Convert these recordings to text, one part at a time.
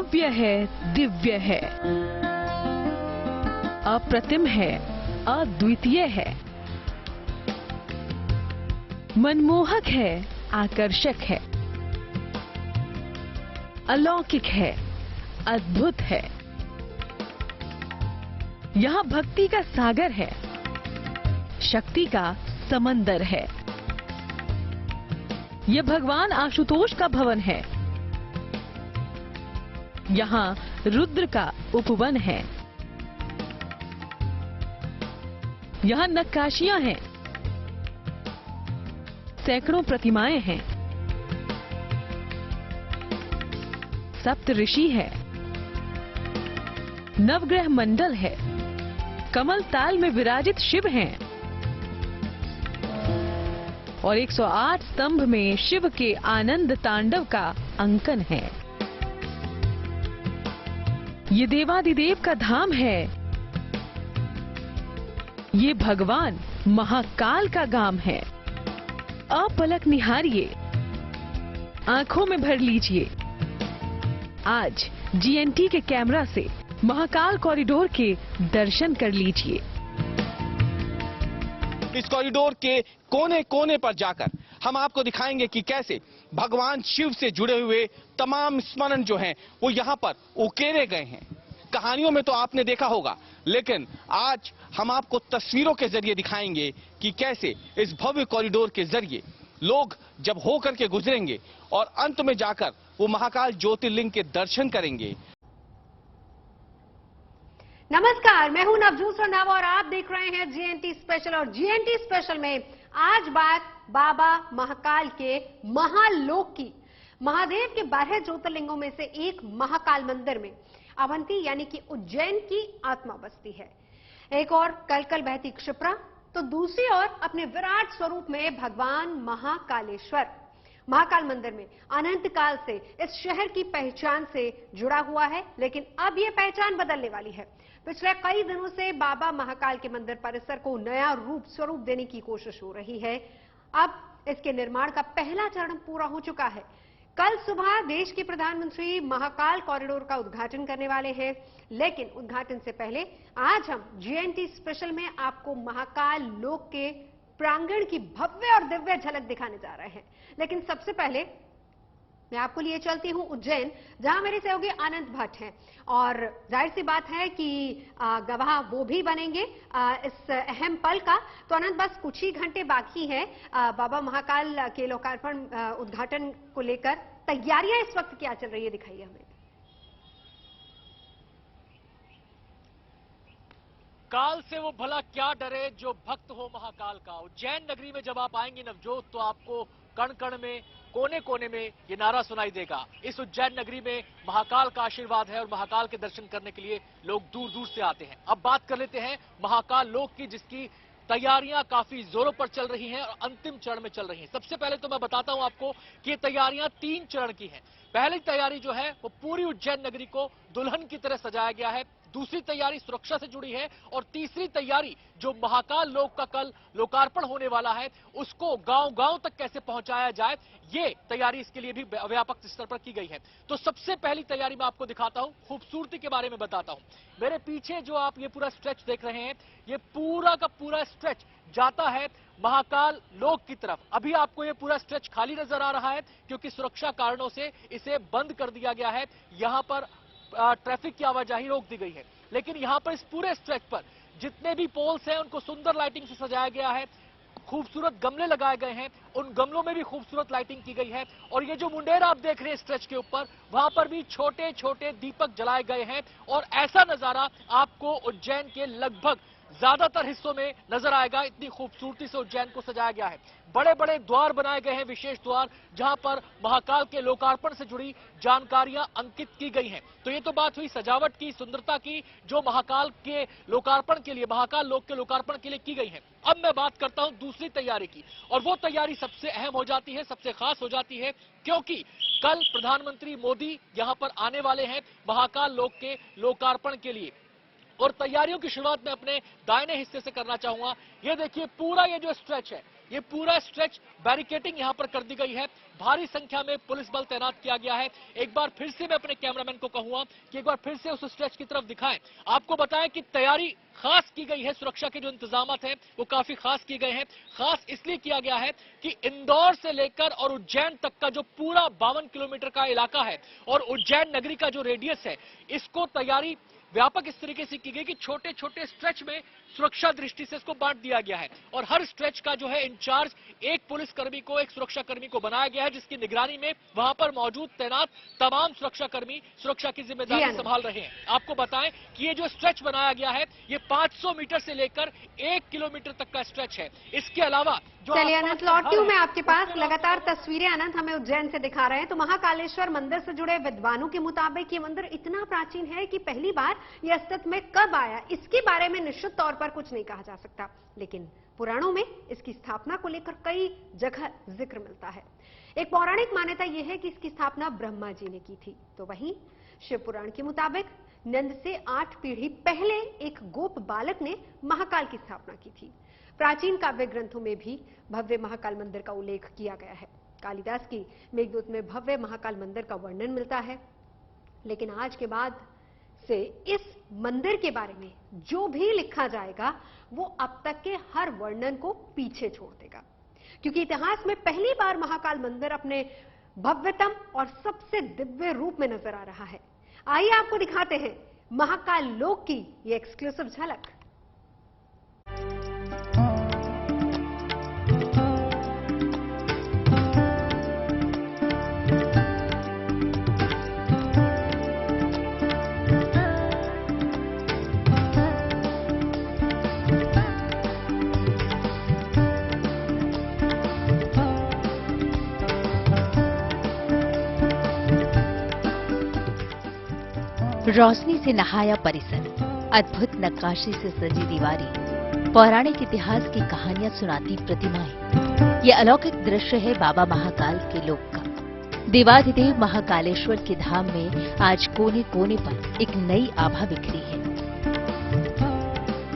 भव्य है, दिव्य है, अप्रतिम है, अद्वितीय है, मनमोहक है, आकर्षक है, अलौकिक है, अद्भुत है। यहाँ भक्ति का सागर है, शक्ति का समंदर है। यह भगवान आशुतोष का भवन है। यहाँ रुद्र का उपवन है। यहाँ नक्काशियां हैं, सैकड़ों प्रतिमाएं हैं, सप्त ऋषि है, नवग्रह मंडल है, कमल ताल में विराजित शिव हैं और 108 स्तंभ में शिव के आनंद तांडव का अंकन है। ये देवादिदेव का धाम है। ये भगवान महाकाल का गांव है। अपलक निहारिए, आंखों में भर लीजिए। आज जीएनटी के कैमरा से महाकाल कॉरिडोर के दर्शन कर लीजिए। इस कॉरिडोर के कोने कोने पर जाकर हम आपको दिखाएंगे कि कैसे भगवान शिव से जुड़े हुए तमाम स्मरण जो हैं वो यहाँ पर उकेरे गए हैं। कहानियों में तो आपने देखा होगा, लेकिन आज हम आपको तस्वीरों के जरिए दिखाएंगे कि कैसे इस भव्य कॉरिडोर के जरिए लोग जब होकर के गुजरेंगे और अंत में जाकर वो महाकाल ज्योतिर्लिंग के दर्शन करेंगे। नमस्कार, मैं हूं नवजोत रंधावा और आप देख रहे हैं जीएनटी स्पेशल। और जीएनटी स्पेशल में आज बात बाबा महाकाल के महालोक की। महादेव के 12 ज्योतिर्लिंगों में से एक महाकाल मंदिर में अवंती यानी कि उज्जैन की आत्मा बसती है। एक और कलकल बहती क्षिप्रा, तो दूसरी ओर अपने विराट स्वरूप में भगवान महाकालेश्वर। महाकाल मंदिर में अनंत काल से इस शहर की पहचान से जुड़ा हुआ है, लेकिन अब यह पहचान बदलने वाली है। पिछले कई दिनों से बाबा महाकाल के मंदिर परिसर को नया स्वरूप देने की कोशिश हो रही है। अब इसके निर्माण का पहला चरण पूरा हो चुका है। कल सुबह देश के प्रधानमंत्री महाकाल कॉरिडोर का उद्घाटन करने वाले हैं, लेकिन उद्घाटन से पहले आज हम जीएनटी स्पेशल में आपको महाकाल लोक के प्रांगण की भव्य और दिव्य झलक दिखाने जा रहे हैं। लेकिन सबसे पहले मैं आपको लिए चलती हूं उज्जैन, जहां मेरे सहयोगी आनंद भट्ट हैं और जाहिर सी बात है कि गवाह वो भी बनेंगे इस अहम पल का। तो आनंद, बस कुछ ही घंटे बाकी हैं बाबा महाकाल के लोकार्पण उद्घाटन को लेकर। तैयारियां इस वक्त क्या चल रही है, दिखाइए हमें। काल से वो भला क्या डरे जो भक्त हो महाकाल का। उज्जैन नगरी में जब आप आएंगे नवजोत, तो आपको कण कण में, कोने कोने में ये नारा सुनाई देगा। इस उज्जैन नगरी में महाकाल का आशीर्वाद है और महाकाल के दर्शन करने के लिए लोग दूर दूर से आते हैं। अब बात कर लेते हैं महाकाल लोक की, जिसकी तैयारियां काफी जोरों पर चल रही हैं और अंतिम चरण में चल रही हैं। सबसे पहले तो मैं बताता हूं आपको कि ये तैयारियां 3 चरण की हैं। पहली तैयारी जो है वो पूरी उज्जैन नगरी को दुल्हन की तरह सजाया गया है। दूसरी तैयारी सुरक्षा से जुड़ी है और तीसरी तैयारी जो महाकाल लोक का कल लोकार्पण होने वाला है, उसको गांव गांव तक कैसे पहुंचाया जाए, ये तैयारी इसके लिए भी व्यापक स्तर पर की गई है। तो सबसे पहली तैयारी मैं आपको दिखाता हूं, खूबसूरती के बारे में बताता हूं। मेरे पीछे जो आप ये पूरा स्ट्रेच देख रहे हैं, ये पूरा का पूरा स्ट्रेच जाता है महाकाल लोक की तरफ। अभी आपको ये पूरा स्ट्रेच खाली नजर आ रहा है क्योंकि सुरक्षा कारणों से इसे बंद कर दिया गया है। यहां पर ट्रैफिक की आवाजाही रोक दी गई है, लेकिन यहां पर इस पूरे स्ट्रेच पर जितने भी पोल्स हैं उनको सुंदर लाइटिंग से सजाया गया है। खूबसूरत गमले लगाए गए हैं, उन गमलों में भी खूबसूरत लाइटिंग की गई है। और ये जो मुंडेर आप देख रहे हैं स्ट्रेच के ऊपर, वहां पर भी छोटे छोटे दीपक जलाए गए हैं। और ऐसा नजारा आपको उज्जैन के लगभग ज्यादातर हिस्सों में नजर आएगा। इतनी खूबसूरती से उज्जैन को सजाया गया है। बड़े बड़े द्वार बनाए गए हैं, विशेष द्वार, जहां पर महाकाल के लोकार्पण से जुड़ी जानकारियां अंकित की गई हैं। तो ये तो बात हुई सजावट की, सुंदरता की, जो महाकाल के लोकार्पण के लिए, महाकाल लोक के लोकार्पण के लिए की गई है। अब मैं बात करता हूं दूसरी तैयारी की, और वो तैयारी सबसे अहम हो जाती है, सबसे खास हो जाती है, क्योंकि कल प्रधानमंत्री मोदी यहां पर आने वाले हैं महाकाल लोक के लोकार्पण के लिए। और तैयारियों की शुरुआत मैं अपने दाहिने हिस्से से करना चाहूंगा। ये देखिए पूरा ये जो स्ट्रेच है, ये पूरा स्ट्रेच बैरिकेडिंग यहां पर कर दी गई है। भारी संख्या में पुलिस बल तैनात किया गया है। एक बार फिर से मैं अपने कैमरामैन को कहूंगा कि एक बार फिर से उस स्ट्रेच की तरफ दिखाएं। आपको बताएं कि तैयारी खास की गई है, सुरक्षा के जो इंतजाम हैं वो काफी खास किए गए हैं। खास इसलिए किया गया है कि इंदौर से लेकर और उज्जैन तक का जो पूरा 52 किलोमीटर का इलाका है और उज्जैन नगरी का जो रेडियस है, इसको तैयारी व्यापक इस तरीके से की गई कि छोटे छोटे स्ट्रेच में सुरक्षा दृष्टि से इसको बांट दिया गया है और हर स्ट्रेच का जो है इंचार्ज एक पुलिसकर्मी को, एक सुरक्षाकर्मी को बनाया गया है, जिसकी निगरानी में वहां पर मौजूद तैनात तमाम सुरक्षाकर्मी सुरक्षा की जिम्मेदारी संभाल रहे हैं। आपको बताएं कि ये जो स्ट्रेच बनाया गया है, ये 500 मीटर से लेकर 1 किलोमीटर तक का स्ट्रेच है। इसके अलावा चलिए अनंत, लौटती हूँ मैं आपके पास। लगातार तस्वीरें अनंत हमें उज्जैन से दिखा रहे हैं। तो महाकालेश्वर मंदिर से जुड़े विद्वानों के मुताबिक ये मंदिर इतना प्राचीन है कि पहली बार ये अस्तित्व में कब आया, इसके बारे में निश्चित तौर पर कुछ नहीं कहा जा सकता, लेकिन पुराणों में इसकी स्थापना को लेकर कई जगह जिक्र मिलता है। एक पौराणिक मान्यता यह है कि इसकी स्थापना ब्रह्मा जी ने की थी, तो वहीं शिव पुराण के मुताबिक नंद से 8 पीढ़ी पहले एक गोप बालक ने महाकाल की स्थापना की थी। प्राचीन काव्य ग्रंथों में भी भव्य महाकाल मंदिर का उल्लेख किया गया है। कालिदास की मेघदूत में भव्य महाकाल मंदिर का वर्णन मिलता है, लेकिन आज के बाद से इस मंदिर के बारे में जो भी लिखा जाएगा वो अब तक के हर वर्णन को पीछे छोड़ देगा, क्योंकि इतिहास में पहली बार महाकाल मंदिर अपने भव्यतम और सबसे दिव्य रूप में नजर आ रहा है। आइए आपको दिखाते हैं महाकाल लोक की ये एक्सक्लूसिव झलक। रोशनी से नहाया परिसर, अद्भुत नक्काशी से सजी दीवारें, पौराणिक इतिहास की कहानियां सुनाती प्रतिमाएं। ये अलौकिक दृश्य है बाबा महाकाल के लोक का। देवाधिदेव महाकालेश्वर के धाम में आज कोने कोने पर एक नई आभा बिखरी है।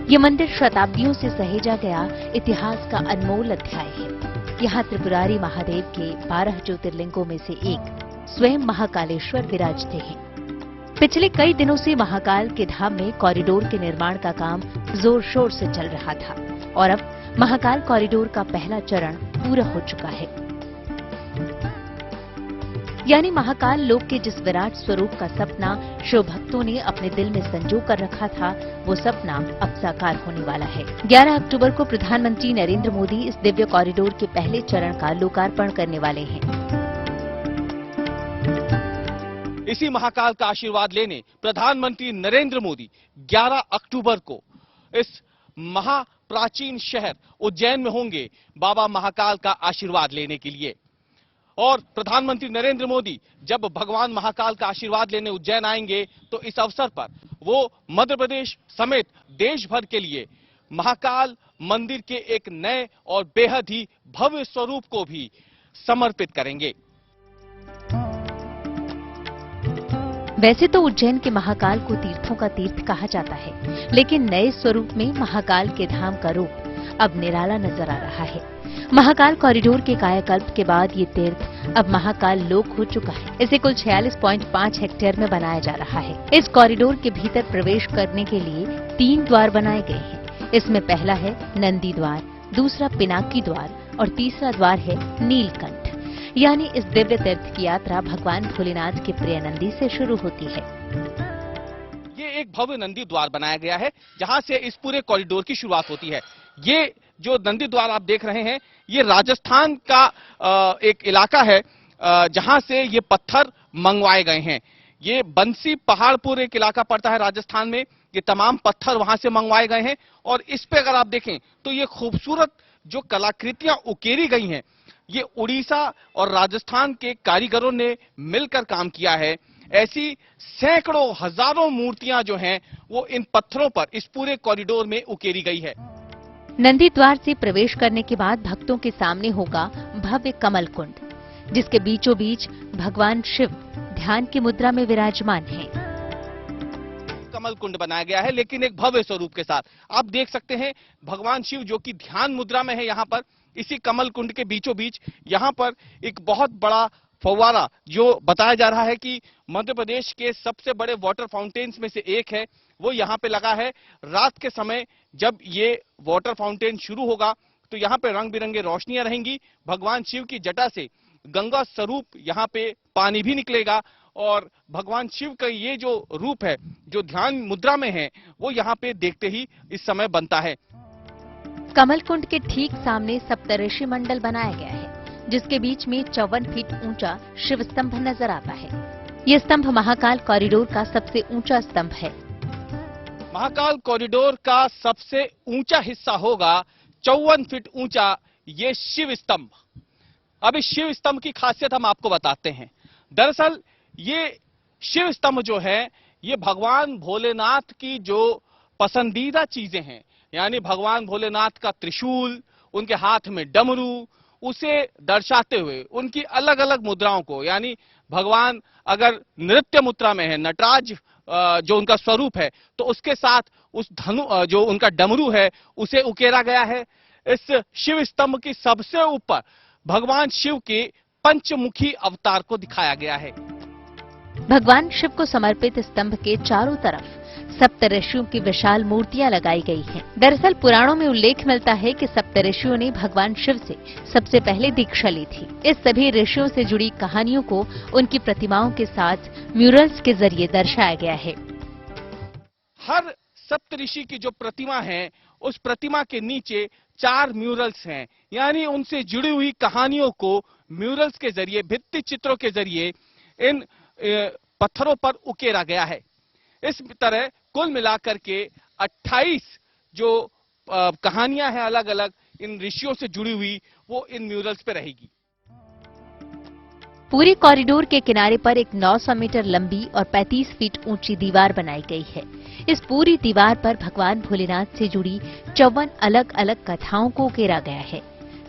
ये मंदिर शताब्दियों से सहेजा गया इतिहास का अनमोल अध्याय है। यहाँ त्रिपुरारी महादेव के 12 ज्योतिर्लिंगों में से एक स्वयं महाकालेश्वर विराजते हैं। पिछले कई दिनों से महाकाल के धाम में कॉरिडोर के निर्माण का काम जोर शोर से चल रहा था और अब महाकाल कॉरिडोर का पहला चरण पूरा हो चुका है। यानी महाकाल लोक के जिस विराट स्वरूप का सपना शिव भक्तों ने अपने दिल में संजो कर रखा था, वो सपना अब साकार होने वाला है। 11 अक्टूबर को प्रधानमंत्री नरेंद्र मोदी इस दिव्य कॉरिडोर के पहले चरण का लोकार्पण करने वाले हैं। इसी महाकाल का आशीर्वाद लेने प्रधानमंत्री नरेंद्र मोदी 11 अक्टूबर को इस महाप्राचीन शहर उज्जैन में होंगे बाबा महाकाल का आशीर्वाद लेने के लिए। और प्रधानमंत्री नरेंद्र मोदी जब भगवान महाकाल का आशीर्वाद लेने उज्जैन आएंगे तो इस अवसर पर वो मध्य प्रदेश समेत देश भर के लिए महाकाल मंदिर के एक नए और बेहद ही भव्य स्वरूप को भी समर्पित करेंगे। वैसे तो उज्जैन के महाकाल को तीर्थों का तीर्थ कहा जाता है, लेकिन नए स्वरूप में महाकाल के धाम का रूप अब निराला नजर आ रहा है। महाकाल कॉरिडोर के कायाकल्प के बाद ये तीर्थ अब महाकाल लोक हो चुका है। इसे कुल 46.5 हेक्टेयर में बनाया जा रहा है। इस कॉरिडोर के भीतर प्रवेश करने के लिए 3 द्वार बनाए गए हैं। इसमें पहला है नंदी द्वार, दूसरा पिनाकी द्वार और तीसरा द्वार है नीलकंठ। यानी इस दिव्य तीर्थ की यात्रा भगवान भोलेनाथ के प्रिय नंदी से शुरू होती है। ये एक भव्य नंदी द्वार बनाया गया है जहां से इस पूरे कॉरिडोर की शुरुआत होती है। ये जो नंदी द्वार आप देख रहे हैं, ये राजस्थान का एक इलाका है जहां से ये पत्थर मंगवाए गए हैं। ये बंसी पहाड़पुर एक इलाका पड़ता है राजस्थान में। ये तमाम पत्थर वहां से मंगवाए गए हैं और इस पे अगर आप देखें तो ये खूबसूरत जो कलाकृतियां उकेरी गई हैं, ये उड़ीसा और राजस्थान के कारीगरों ने मिलकर काम किया है। ऐसी सैकड़ों हजारों मूर्तियां जो हैं वो इन पत्थरों पर इस पूरे कॉरिडोर में उकेरी गई है। नंदी द्वार से प्रवेश करने के बाद भक्तों के सामने होगा भव्य कमल कुंड, जिसके बीचों बीच भगवान शिव ध्यान की मुद्रा में विराजमान हैं। कमल कुंड बनाया गया है, लेकिन एक भव्य स्वरूप के साथ। आप देख सकते हैं भगवान शिव जो कि ध्यान मुद्रा में है यहाँ पर, इसी कमल कुंड के बीचों बीच यहाँ पर एक बहुत बड़ा फव्वारा, जो बताया जा रहा है कि मध्य प्रदेश के सबसे बड़े वाटर फाउंटेन्स में से एक है, वो यहाँ पे लगा है। रात के समय जब ये वाटर फाउंटेन शुरू होगा तो यहाँ पे रंग बिरंगे रोशनियां रहेंगी। भगवान शिव की जटा से गंगा स्वरूप यहाँ पे पानी भी निकलेगा और भगवान शिव का ये जो रूप है, जो ध्यान मुद्रा में है, वो यहाँ पे देखते ही इस समय बनता है। कमल कुंड के ठीक सामने सप्तऋषि मंडल बनाया गया है, जिसके बीच में 54 फीट ऊंचा शिव स्तंभ नजर आता है। ये स्तंभ महाकाल कॉरिडोर का सबसे ऊंचा स्तंभ है। महाकाल कॉरिडोर का सबसे ऊंचा हिस्सा होगा 54 फीट ऊंचा ये शिव स्तंभ। अब इस शिव स्तंभ की खासियत हम आपको बताते हैं। दरअसल ये शिव स्तंभ जो है, ये भगवान भोलेनाथ की जो पसंदीदा चीजें हैं, यानी भगवान भोलेनाथ का त्रिशूल, उनके हाथ में डमरू, उसे दर्शाते हुए उनकी अलग अलग मुद्राओं को, यानी भगवान अगर नृत्य मुद्रा में है, नटराज जो उनका स्वरूप है, तो उसके साथ उस धनु जो उनका डमरू है उसे उकेरा गया है। इस शिव स्तंभ की सबसे ऊपर भगवान शिव के पंचमुखी अवतार को दिखाया गया है। भगवान शिव को समर्पित स्तंभ के चारों तरफ सप्तऋषियों की विशाल मूर्तियां लगाई गई हैं। दरअसल पुराणों में उल्लेख मिलता है कि सप्तऋषियों ने भगवान शिव से सबसे पहले दीक्षा ली थी। इस सभी ऋषियों से जुड़ी कहानियों को उनकी प्रतिमाओं के साथ म्यूरल्स के जरिए दर्शाया गया है। हर सप्तऋषि की जो प्रतिमा है, उस प्रतिमा के नीचे 4 म्यूरल्स हैं, यानी उनसे जुड़ी हुई कहानियों को म्यूरल्स के जरिए, भित्ति चित्रों के जरिए इन पत्थरों पर उकेरा गया है। इस तरह कुल मिलाकर के 28 जो कहानियां हैं अलग अलग इन ऋषियों से जुड़ी हुई, वो इन म्यूरल्स पे रहेगी। पूरे कॉरिडोर के किनारे पर एक 900 मीटर लंबी और 35 फीट ऊंची दीवार बनाई गई है। इस पूरी दीवार पर भगवान भोलेनाथ से जुड़ी 54 अलग अलग कथाओं को उकेरा गया है।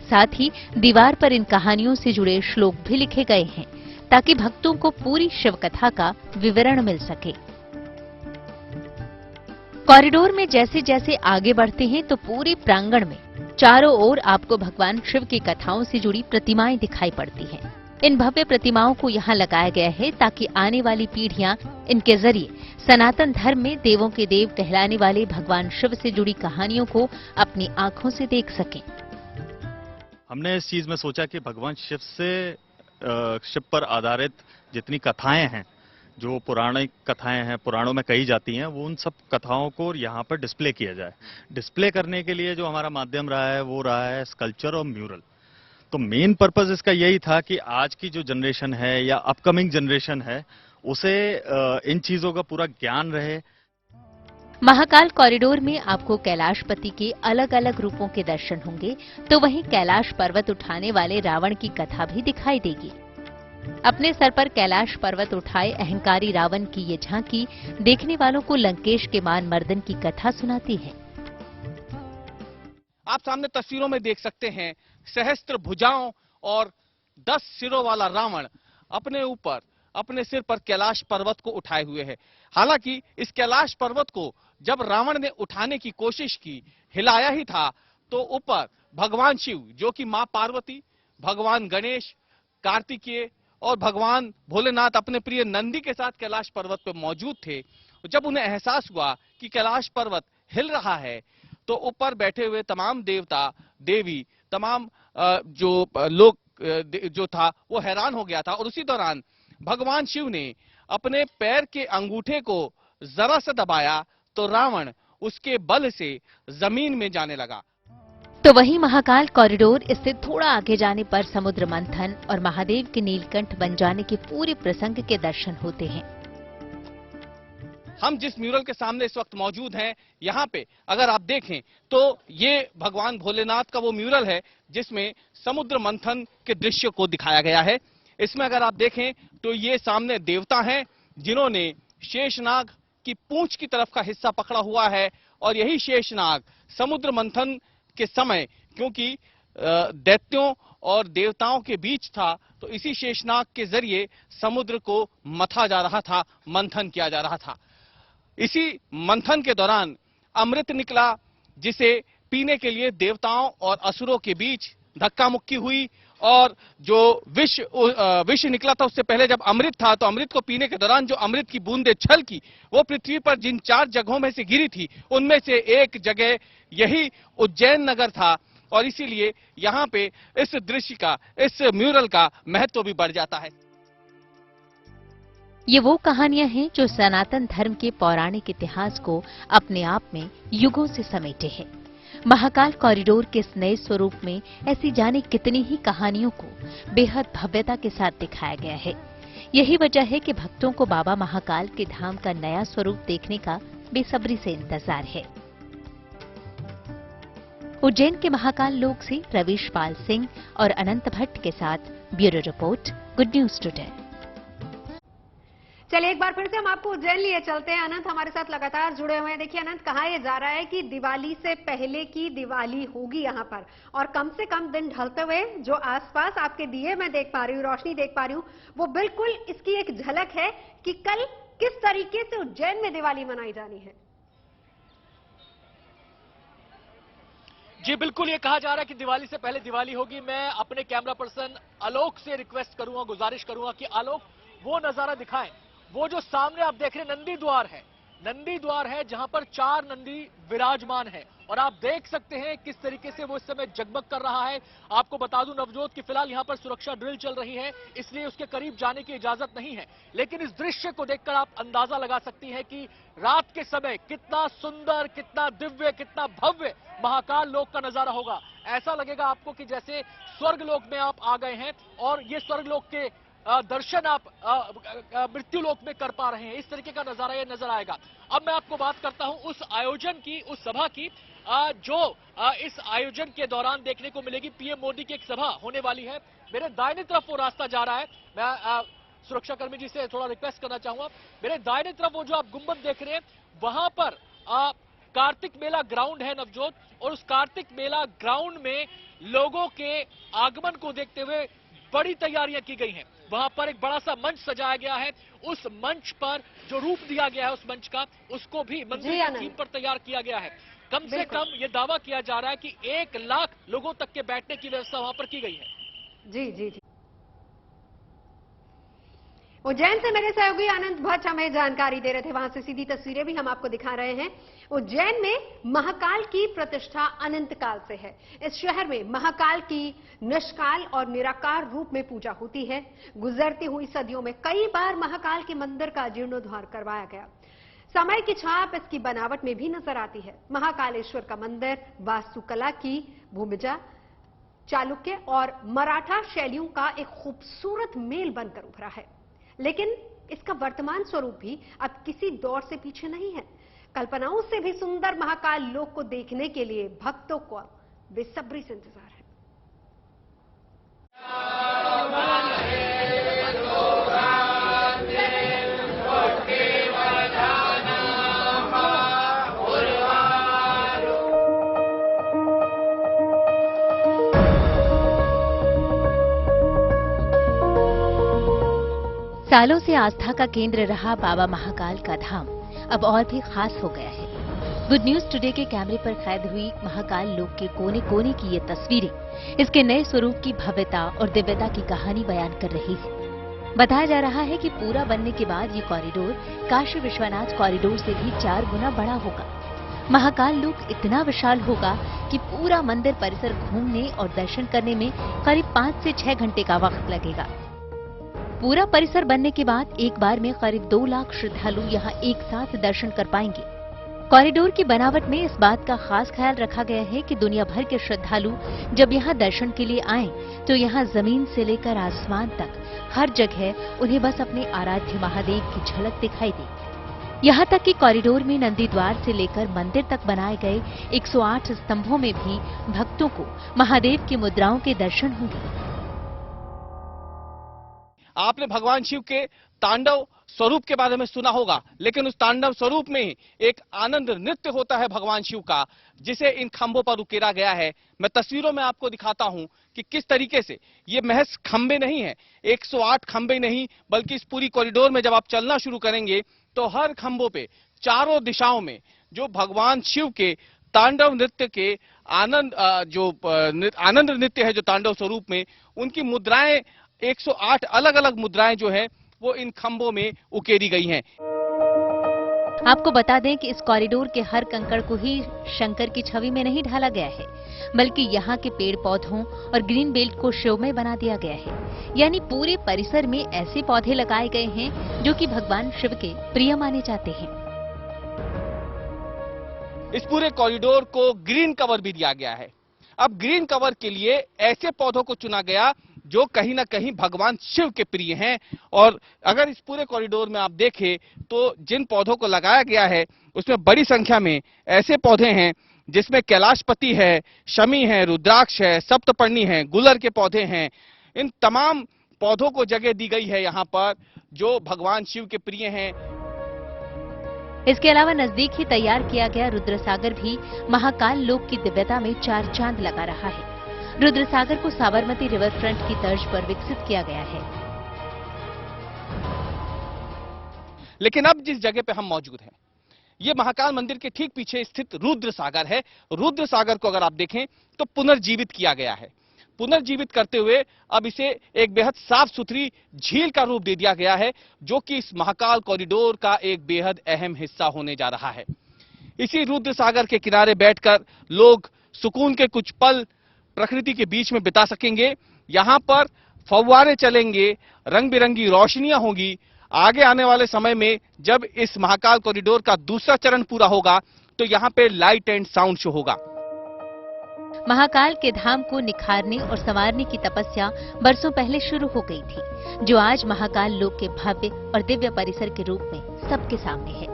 साथ ही दीवार पर इन कहानियों से जुड़े श्लोक भी लिखे गए हैं, ताकि भक्तों को पूरी शिव कथा का विवरण मिल सके। कॉरिडोर में जैसे जैसे आगे बढ़ते हैं तो पूरे प्रांगण में चारों ओर आपको भगवान शिव की कथाओं से जुड़ी प्रतिमाएं दिखाई पड़ती हैं। इन भव्य प्रतिमाओं को यहाँ लगाया गया है ताकि आने वाली पीढ़ियां इनके जरिए सनातन धर्म में देवों के देव कहलाने वाले भगवान शिव से जुड़ी कहानियों को अपनी आंखों से देख सकें। हमने इस चीज में सोचा कि भगवान शिव पर आधारित जितनी कथाएं हैं, जो पौराणिक कथाएं हैं, पुराणों में कही जाती हैं, वो उन सब कथाओं को यहाँ पर डिस्प्ले किया जाए। डिस्प्ले करने के लिए जो हमारा माध्यम रहा है वो रहा है स्कल्पचर और म्यूरल। तो मेन पर्पस इसका यही था कि आज की जो जनरेशन है या अपकमिंग जनरेशन है, उसे इन चीजों का पूरा ज्ञान रहे। महाकाल कॉरिडोर में आपको कैलाशपति के अलग अलग रूपों के दर्शन होंगे, तो वहीं कैलाश पर्वत उठाने वाले रावण की कथा भी दिखाई देगी। अपने सर पर कैलाश पर्वत उठाए अहंकारी रावण की ये झांकी देखने वालों को लंकेश के मान मर्दन की कथा सुनाती है। आप सामने तस्वीरों में देख सकते हैं सहस्त्र भुजाओं और 10 सिरों वाला रावण अपने सिर पर कैलाश पर्वत को उठाए हुए है। हालांकि इस कैलाश पर्वत को जब रावण ने उठाने की कोशिश की, हिलाया ही था, तो ऊपर भगवान शिव, जो कि मां पार्वती, भगवान गणेश, कार्तिकेय और भगवान भोलेनाथ अपने प्रिय नंदी के साथ कैलाश पर्वत पर मौजूद थे। जब उन्हें एहसास हुआ कि कैलाश पर्वत हिल रहा है, तो ऊपर बैठे हुए तमाम देवता देवी, तमाम जो लोग जो था वो हैरान हो गया था। और उसी दौरान भगवान शिव ने अपने पैर के अंगूठे को जरा सा दबाया, तो रावण उसके बल से जमीन में जाने लगा। तो वहीं महाकाल कॉरिडोर इससे थोड़ा आगे जाने पर समुद्र मंथन और महादेव के नीलकंठ बन जाने के पूरे प्रसंग के दर्शन होते हैं। हम जिस म्यूरल के सामने इस वक्त मौजूद हैं, यहाँ पे अगर आप देखें तो ये भगवान भोलेनाथ का वो म्यूरल है जिसमें समुद्र मंथन के दृश्य को दिखाया गया है। इसमें अगर आप देखें तो ये सामने देवता हैं जिन्होंने शेषनाग की पूंछ की तरफ का हिस्सा पकड़ा हुआ है, और यही शेषनाग समुद्र मंथन के समय, क्योंकि दैत्यों और देवताओं के बीच था, तो इसी शेषनाग के जरिए समुद्र को मथा जा रहा था, मंथन किया जा रहा था। इसी मंथन के दौरान अमृत निकला, जिसे पीने के लिए देवताओं और असुरों के बीच धक्का मुक्की हुई, और जो विष निकला था उससे पहले जब अमृत था, तो अमृत को पीने के दौरान जो अमृत की बूंदें छलकी वो पृथ्वी पर जिन 4 जगहों में से गिरी थी उनमें से एक जगह यही उज्जैन नगर था, और इसीलिए यहाँ पे इस दृश्य का, इस म्यूरल का महत्व भी बढ़ जाता है। ये वो कहानियां हैं जो सनातन धर्म के पौराणिक इतिहास को अपने आप में युगों से समेटे हैं। महाकाल कॉरिडोर के इस नए स्वरूप में ऐसी जाने कितनी ही कहानियों को बेहद भव्यता के साथ दिखाया गया है। यही वजह है कि भक्तों को बाबा महाकाल के धाम का नया स्वरूप देखने का बेसब्री से इंतजार है। उज्जैन के महाकाल लोक से रवीश पाल सिंह और अनंत भट्ट के साथ bureau report, good news today. चलिए एक बार फिर से हम आपको उज्जैन लिए चलते हैं। अनंत हमारे साथ लगातार जुड़े हुए हैं। देखिए अनंत, कहा यह जा रहा है कि दिवाली से पहले की दिवाली होगी यहाँ पर, और कम से कम दिन ढलते हुए जो आसपास आपके दिए मैं देख पा रही हूँ, रोशनी देख पा रही हूँ, वो बिल्कुल इसकी एक झलक है कि कल किस तरीके से उज्जैन में दिवाली मनाई जानी है। जी बिल्कुल, ये कहा जा रहा है कि दिवाली से पहले दिवाली होगी। मैं अपने कैमरा पर्सन आलोक से रिक्वेस्ट करूंगा, गुजारिश करूंगा कि आलोक वो नजारा दिखाएं। वो जो सामने आप देख रहे हैं नंदी द्वार है जहां पर 4 नंदी विराजमान है, और आप देख सकते हैं किस तरीके से वो इस समय जगमग कर रहा है। आपको बता दूं नवजोत की फिलहाल यहां पर सुरक्षा ड्रिल चल रही है, इसलिए उसके करीब जाने की इजाजत नहीं है, लेकिन इस दृश्य को देखकर आप अंदाजा लगा सकती हैं कि रात के समय कितना सुंदर, कितना दिव्य, कितना भव्य महाकाल लोक का नजारा होगा। ऐसा लगेगा आपको कि जैसे स्वर्ग लोक में आप आ गए हैं, और ये स्वर्ग लोक के दर्शन आप मृत्यु लोक में कर पा रहे हैं। इस तरीके का नजारा ये नजर आएगा। अब मैं आपको बात करता हूं उस आयोजन की, उस सभा की, जो इस आयोजन के दौरान देखने को मिलेगी। पीएम मोदी की एक सभा होने वाली है। मेरे दाहिने तरफ वो रास्ता जा रहा है। मैं सुरक्षाकर्मी जी से थोड़ा रिक्वेस्ट करना चाहूंगा, मेरे दाहिने तरफ वो जो आप गुंबद देख रहे हैं, वहां पर कार्तिक मेला ग्राउंड है नवजोत, और उस कार्तिक मेला ग्राउंड में लोगों के आगमन को देखते हुए बड़ी तैयारियां की गई हैं। वहां पर एक बड़ा सा मंच सजाया गया है। उस मंच पर जो रूप दिया गया है उस मंच का, उसको भी मंदिर की थीम पर तैयार किया गया है। कम से कम ये दावा किया जा रहा है कि 1 लाख लोगों तक के बैठने की व्यवस्था वहां पर की गई है। जी जी जी। उज्जैन से मेरे सहयोगी अनंत भट्ट हमें जानकारी दे रहे थे, वहां से सीधी तस्वीरें भी हम आपको दिखा रहे हैं। उज्जैन में महाकाल की प्रतिष्ठा अनंत काल से है। इस शहर में महाकाल की निष्काल और निराकार रूप में पूजा होती है। गुजरती हुई सदियों में कई बार महाकाल के मंदिर का जीर्णोद्धार करवाया गया। समय की छाप इसकी बनावट में भी नजर आती है। महाकालेश्वर का मंदिर वास्तुकला की भूमिजा चालुक्य और मराठा शैलियों का एक खूबसूरत मेल बनकर उभरा है, लेकिन इसका वर्तमान स्वरूप भी अब किसी दौर से पीछे नहीं है। कल्पनाओं से भी सुंदर महाकाल लोक को देखने के लिए भक्तों को बेसब्री से इंतजार है। सालों से आस्था का केंद्र रहा बाबा महाकाल का धाम अब और भी खास हो गया है। गुड न्यूज टुडे के कैमरे पर कैद हुई महाकाल लोक के कोने कोने की ये तस्वीरें इसके नए स्वरूप की भव्यता और दिव्यता की कहानी बयान कर रही है। बताया जा रहा है कि पूरा बनने के बाद ये कॉरिडोर काशी विश्वनाथ कॉरिडोर से भी 4 गुना बड़ा होगा। महाकाल लोक इतना विशाल होगा कि पूरा मंदिर परिसर घूमने और दर्शन करने में करीब 5 से 6 घंटे का वक्त लगेगा। पूरा परिसर बनने के बाद एक बार में करीब 2 लाख श्रद्धालु यहाँ एक साथ दर्शन कर पाएंगे। कॉरिडोर की बनावट में इस बात का खास ख्याल रखा गया है कि दुनिया भर के श्रद्धालु जब यहाँ दर्शन के लिए आएं, तो यहाँ जमीन से लेकर आसमान तक हर जगह उन्हें बस अपने आराध्य महादेव की झलक दिखाई दे। यहाँ तक कि कॉरिडोर में नंदी द्वार से लेकर मंदिर तक बनाए गए 108 स्तंभों में भी भक्तों को महादेव की मुद्राओं के दर्शन होंगे। आपने भगवान शिव के तांडव स्वरूप के बारे में सुना होगा, लेकिन उस तांडव स्वरूप में एक आनंद नृत्य होता है भगवान शिव का, जिसे इन खंभों पर उकेरा गया है। मैं तस्वीरों में आपको दिखाता हूं कि किस तरीके से ये महज खंभे नहीं है, 108 खंभे नहीं, बल्कि इस पूरी कॉरिडोर में जब आप चलना शुरू करेंगे तो हर खंभों पे चारों दिशाओं में जो भगवान शिव के तांडव नृत्य के आनंद नृत्य है, जो तांडव स्वरूप में उनकी मुद्राएं 108 अलग अलग मुद्राएं जो है वो इन खंभों में उकेरी गई हैं। आपको बता दें कि इस कॉरिडोर के हर कंकड़ को ही शंकर की छवि में नहीं ढाला गया है, बल्कि यहाँ के पेड़ पौधों और ग्रीन बेल्ट को शिवमय बना दिया गया है। यानी पूरे परिसर में ऐसे पौधे लगाए गए हैं जो कि भगवान शिव के प्रिय माने जाते हैं। इस पूरे कॉरिडोर को ग्रीन कवर भी दिया गया है। अब ग्रीन कवर के लिए ऐसे पौधों को चुना गया जो कहीं ना कहीं भगवान शिव के प्रिय हैं। और अगर इस पूरे कॉरिडोर में आप देखें तो जिन पौधों को लगाया गया है उसमें बड़ी संख्या में ऐसे पौधे हैं जिसमें कैलाशपति है, शमी है, रुद्राक्ष है, सप्तपर्णी है, गुलर के पौधे हैं। इन तमाम पौधों को जगह दी गई है यहाँ पर जो भगवान शिव के प्रिय हैं। इसके अलावा नजदीक ही तैयार किया गया रुद्रसागर भी महाकाल लोक की दिव्यता में चार चांद लगा रहा है। रुद्रसागर को साबरमती रिवर फ्रंट की तर्ज पर विकसित किया गया है। लेकिन अब जिस जगह पे हम मौजूद हैं ये महाकाल मंदिर के ठीक पीछे स्थित रुद्र सागर है। रुद्र सागर को अगर आप देखें तो पुनर्जीवित किया गया है। पुनर्जीवित करते हुए अब इसे एक बेहद साफ सुथरी झील का रूप दे दिया गया है जो कि इस महाकाल कॉरिडोर का एक बेहद अहम हिस्सा होने जा रहा है। इसी रुद्र सागर के किनारे बैठकर लोग सुकून के कुछ पल प्रकृति के बीच में बिता सकेंगे। यहाँ पर फव्वारे चलेंगे, रंग बिरंगी रोशनियां होंगी। आगे आने वाले समय में जब इस महाकाल कॉरिडोर का दूसरा चरण पूरा होगा तो यहाँ पे लाइट एंड साउंड शो होगा। महाकाल के धाम को निखारने और संवारने की तपस्या बरसों पहले शुरू हो गई थी, जो आज महाकाल लोक के भव्य और दिव्य परिसर के रूप में सबके सामने है।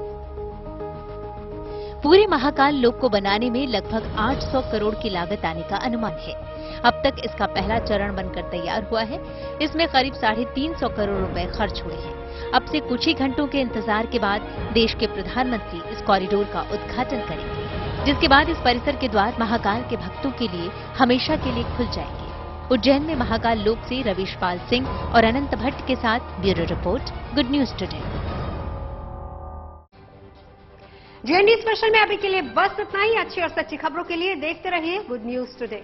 पूरे महाकाल लोक को बनाने में लगभग 800 करोड़ की लागत आने का अनुमान है। अब तक इसका पहला चरण बनकर तैयार हुआ है। इसमें करीब 350 करोड़ रुपए खर्च हुए हैं। अब से कुछ ही घंटों के इंतजार के बाद देश के प्रधानमंत्री इस कॉरिडोर का उद्घाटन करेंगे, जिसके बाद इस परिसर के द्वार महाकाल के भक्तों के लिए हमेशा के लिए खुल जाएंगे। उज्जैन में महाकाल लोक से रवीश पाल सिंह और अनंत भट्ट के साथ bureau report, good news today. GND special में अभी के लिए बस इतना ही। अच्छी और सच्ची खबरों के लिए देखते रहिए गुड न्यूज टुडे।